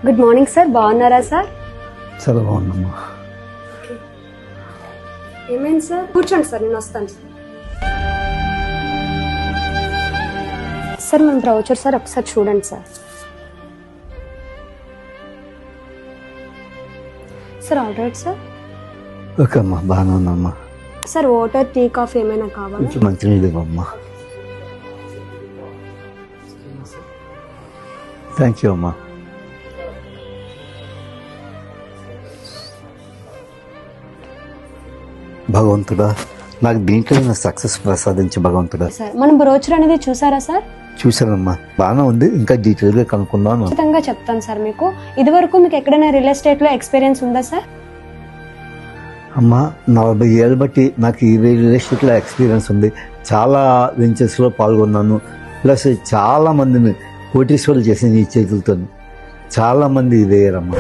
Good morning sir, బాగున్నారా sir? చాలా బాగుందమ్మా. ఏమైంది సార్? కూర్చోండి సార్, నేను వస్తాను సార్. సార్ మన బ్రౌచర్ సార్ ఒకసారి చూడండి sir. Sir all right sir. Okay అమ్మా, బాగానే ఉందమ్మా. సార్ వాటర్, టీ, కాఫీ ఏమైనా కావాలా? కొంచెం మంచినీళ్ళు ఇవ్వమ్మా. థ్యాంక్ యూ అమ్మా. భగవంతుడా, నాకు దీంట్లో సక్సెస్ ప్రసాదించి భగవంతుడా. సార్ మన బ్రోచర్ అనేది చూసారా సార్? చూశానమ్మా, బాగానే ఉంది. ఇంకా డీటెయిల్గా కనుక్కుందాం. ఖచ్చితంగా చెప్తాను సార్ మీకు. ఇదివరకు మీకు ఎక్కడైనా రియల్ ఎస్టేట్లో ఎక్స్పీరియన్స్ ఉందా సార్? అమ్మా, 40 ఏళ్ళు బట్టి నాకు ఈ రియల్ ఎస్టేట్లో ఎక్స్పీరియన్స్ ఉంది. చాలా వెంచర్స్లో పాల్గొన్నాను. ప్లస్ చాలా మందిని కోటీశ్వరులు చేసిన ఈ చేతులతో చాలా మంది ఇదేయరమ్మా.